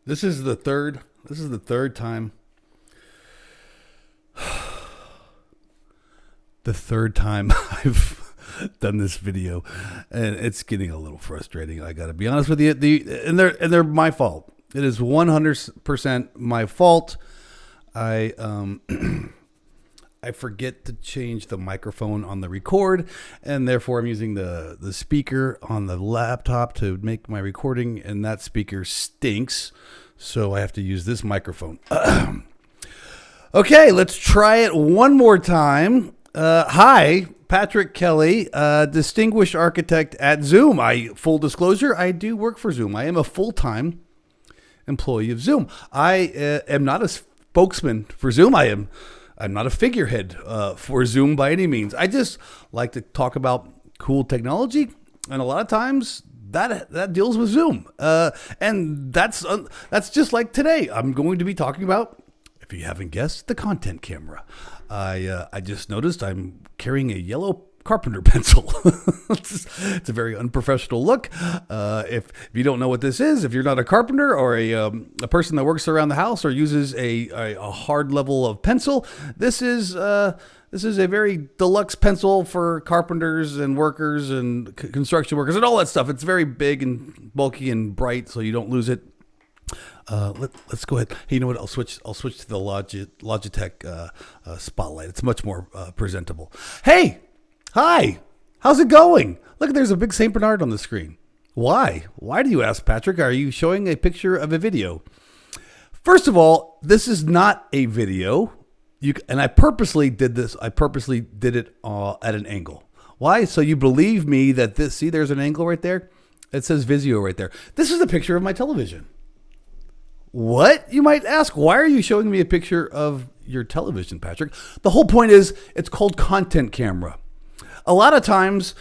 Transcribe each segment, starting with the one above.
This is the third. This is the third time. The third time I've done this video, and it's getting a little frustrating. I got to be honest with you. They're my fault. It is 100% my fault. I I forget to change the microphone on the record, and therefore I'm using the speaker on the laptop to make my recording, and that speaker stinks, so I have to use this microphone. Okay, let's try it one more time. Hi, Patrick Kelley, distinguished architect at Zoom. Full disclosure, I do work for Zoom. I am a full-time employee of Zoom. I am not a spokesman for Zoom. I'm not a figurehead for Zoom by any means. I just like to talk about cool technology, and a lot of times that deals with Zoom. And that's just like today. I'm going to be talking about, if you haven't guessed, the content camera. I just noticed I'm carrying a yellow carpenter pencil. It's a very unprofessional look. If you don't know what this is, if you're not a carpenter or a person that works around the house or uses a hard level of pencil, this is a very deluxe pencil for carpenters and workers and construction workers and all that stuff. It's very big and bulky and bright, so you don't lose it. Let's go ahead. Hey, you know what? I'll switch to the Logitech Spotlight. It's much more presentable. Hey, hi. How's it going? Look, there's a big Saint Bernard on the screen. Why? Why do you ask, Patrick? Are you showing a picture of a video? First of all, this is not a video. And I purposely did this. I purposely did it at an angle. Why? So you believe me that this. See, there's an angle right there. It says Vizio right there. This is a picture of my television. What? You might ask, why are you showing me a picture of your television, Patrick? The whole point is it's called content camera. A lot of times,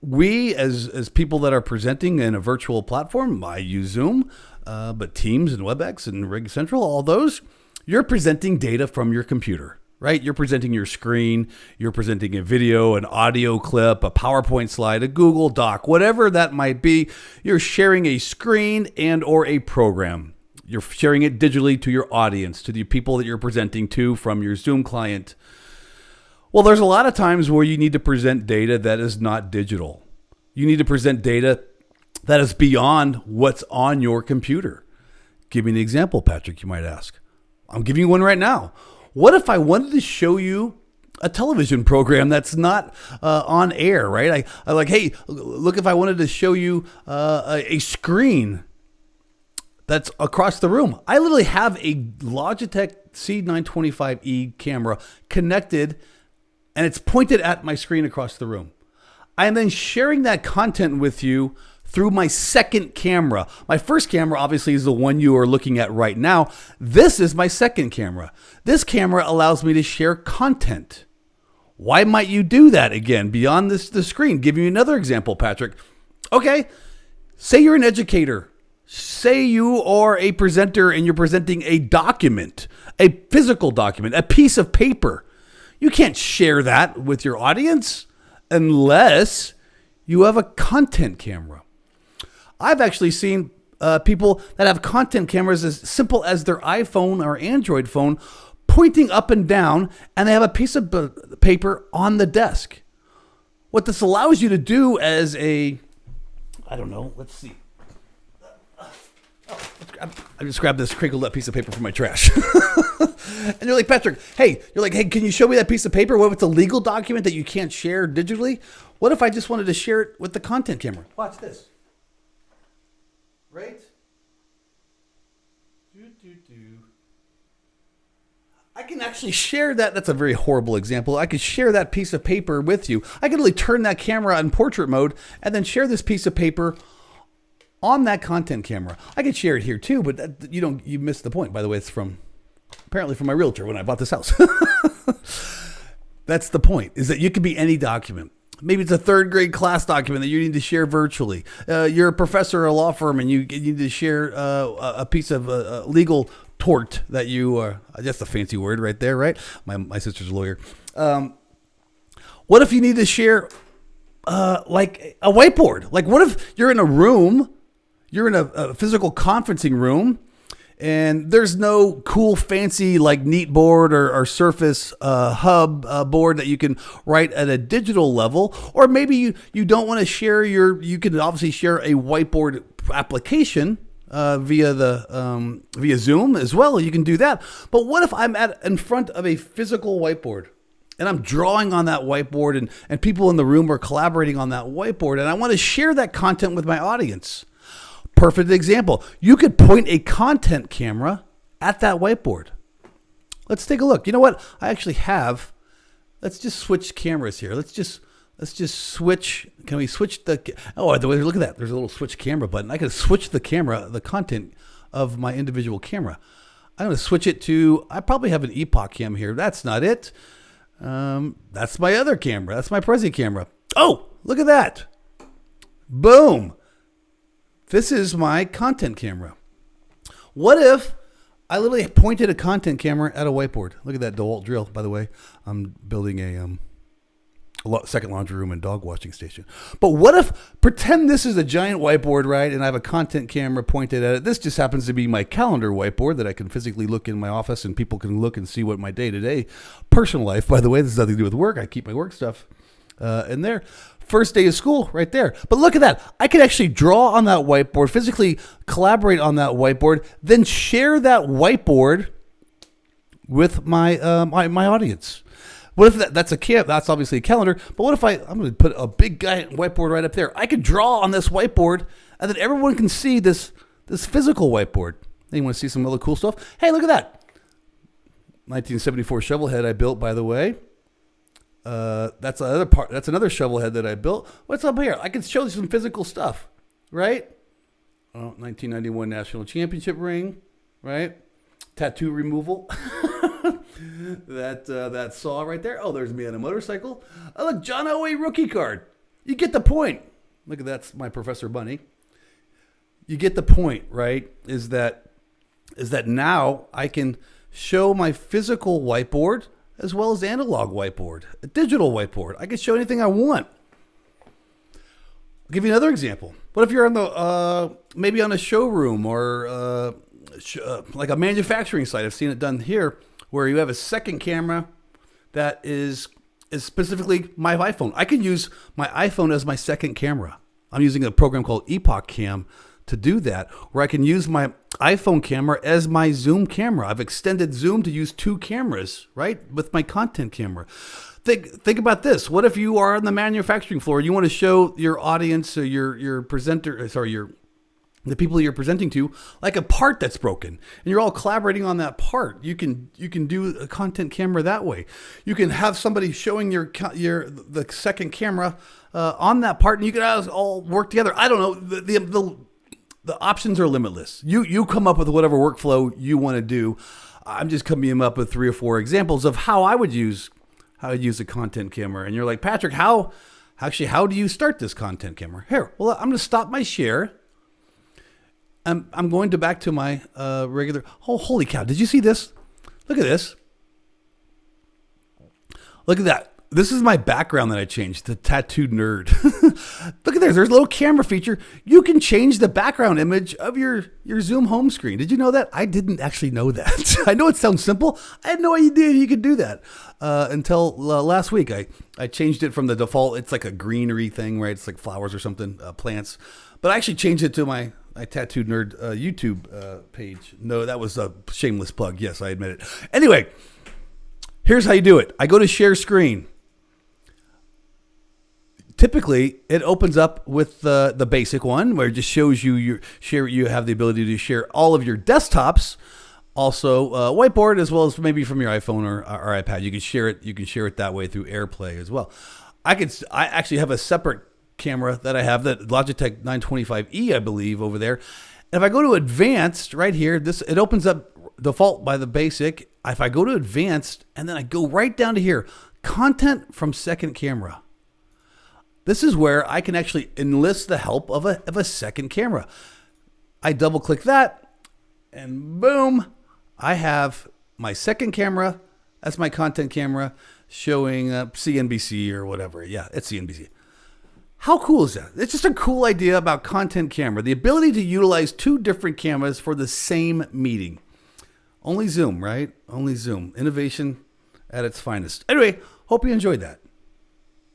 we as people that are presenting in a virtual platform, I use Zoom, but Teams and WebEx and Rig Central, all those, you're presenting data from your computer, right? You're presenting your screen, you're presenting a video, an audio clip, a PowerPoint slide, a Google Doc, whatever that might be. You're sharing a screen and or a program. You're sharing it digitally to your audience, to the people that you're presenting to from your Zoom client. Well, there's a lot of times where you need to present data that is not digital. You need to present data that is beyond what's on your computer. Give me an example, Patrick, you might ask. I'm giving you one right now. What if I wanted to show you a television program that's not on air, right? I like, hey, look, if I wanted to show you a screen that's across the room. I literally have a Logitech C925E camera connected, and it's pointed at my screen across the room. I am then sharing that content with you through my second camera. My first camera obviously is the one you are looking at right now. This is my second camera. This camera allows me to share content. Why might you do that again beyond the screen? Give you another example, Patrick. Okay, say you're an educator. Say you are a presenter and you're presenting a document, a physical document, a piece of paper. You can't share that with your audience unless you have a content camera. I've actually seen people that have content cameras as simple as their iPhone or Android phone pointing up and down, and they have a piece of paper on the desk. What this allows you to do as I don't know, let's see. I just grabbed this crinkled up piece of paper from my trash. And you're like, Patrick, hey, can you show me that piece of paper? What if it's a legal document that you can't share digitally? What if I just wanted to share it with the content camera? Watch this. Right? I can actually share that. That's a very horrible example. I could share that piece of paper with you. I could really turn that camera in portrait mode and then share this piece of paper on that content camera. I could share it here too, but you missed the point. By the way, it's apparently from my realtor when I bought this house. That's the point, is that you could be any document. Maybe it's a third grade class document that you need to share virtually. You're a professor at a law firm and you need to share a piece of legal tort that you are. That's a fancy word right there, right? My sister's a lawyer. What if you need to share like a whiteboard? Like what if you're in a room you're in a physical conferencing room, and there's no cool, fancy, like neat board or Surface hub board that you can write at a digital level. Or maybe you don't want to share you can obviously share a whiteboard application via Zoom as well. You can do that. But what if I'm in front of a physical whiteboard and I'm drawing on that whiteboard and people in the room are collaborating on that whiteboard and I want to share that content with my audience? Perfect example. You could point a content camera at that whiteboard. Let's take a look. You know what? I actually have. Let's just switch cameras here. Let's just switch. Can we switch the? Oh, look at that. There's a little switch camera button. I can switch the camera, the content of my individual camera. I'm going to switch it to. I probably have an Epoch cam here. That's not it. That's my other camera. That's my Prezi camera. Oh, look at that. Boom. This is my content camera. What if I literally pointed a content camera at a whiteboard? Look at that DeWalt drill, by the way. I'm building a second laundry room and dog washing station. But what if, pretend this is a giant whiteboard, right? And I have a content camera pointed at it. This just happens to be my calendar whiteboard that I can physically look in my office and people can look and see what my day-to-day personal life, by the way, this has nothing to do with work. I keep my work stuff in there. First day of school right there. But look at that. I could actually draw on that whiteboard, physically collaborate on that whiteboard, then share that whiteboard with my my audience. What if that's that's obviously a calendar, but what if I'm going to put a big giant whiteboard right up there? I could draw on this whiteboard and then everyone can see this physical whiteboard. You want to see some other cool stuff? Hey, look at that. 1974 shovel head I built, by the way. That's another part. That's another shovel head that I built. What's up here? I can show you some physical stuff, right? 1991 national championship ring, right? Tattoo removal. that saw right there. Oh, there's me on a motorcycle. Oh, look, John Elway rookie card. You get the point. Look at that's my Professor Bunny. You get the point, right? Is that now I can show my physical whiteboard as well as analog whiteboard, a digital whiteboard. I can show anything I want. I'll give you another example. What if you're on the maybe on a showroom or like a manufacturing site? I've seen it done here, where you have a second camera that is specifically my iPhone. I can use my iPhone as my second camera. I'm using a program called Epoch Cam to do that, where I can use my iPhone camera as my Zoom camera. I've extended Zoom to use two cameras, right, with my content camera. Think about this. What if you are on the manufacturing floor? You want to show your audience, or your presenter, the people you're presenting to, like a part that's broken, and you're all collaborating on that part. You can do a content camera that way. You can have somebody showing the second camera on that part, and you can all work together. I don't know. The options are limitless. You come up with whatever workflow you want to do. I'm just coming up with 3 or 4 examples of how I would use a content camera. And you're like, Patrick, how do you start this content camera? Here, well, I'm going to stop my share. I'm going back to my regular. Oh, holy cow! Did you see this? Look at this. Look at that. This is my background that I changed, the tattooed nerd. Look at this. There's a little camera feature. You can change the background image of your Zoom home screen. Did you know that? I didn't actually know that. I know it sounds simple. I had no idea you could do that until last week. I changed it from the default. It's like a greenery thing, right? It's like flowers or something, plants. But I actually changed it to my Tattooed Nerd YouTube page. No, that was a shameless plug. Yes, I admit it. Anyway, here's how you do it. I go to share screen. Typically, it opens up with the basic one, where it just shows you you have the ability to share all of your desktops, also whiteboard, as well as maybe from your iPhone or iPad. You can share it. You can share it that way through AirPlay as well. I actually have a separate camera that I have, that Logitech 925E, I believe, over there. And if I go to advanced right here, it opens up default by the basic. If I go to advanced and then I go right down to here, content from second camera. This is where I can actually enlist the help of a second camera. I double click that and boom, I have my second camera. That's my content camera showing CNBC or whatever. Yeah, it's CNBC. How cool is that? It's just a cool idea about content camera, the ability to utilize two different cameras for the same meeting. Only Zoom, right? Only Zoom. Innovation at its finest. Anyway, hope you enjoyed that.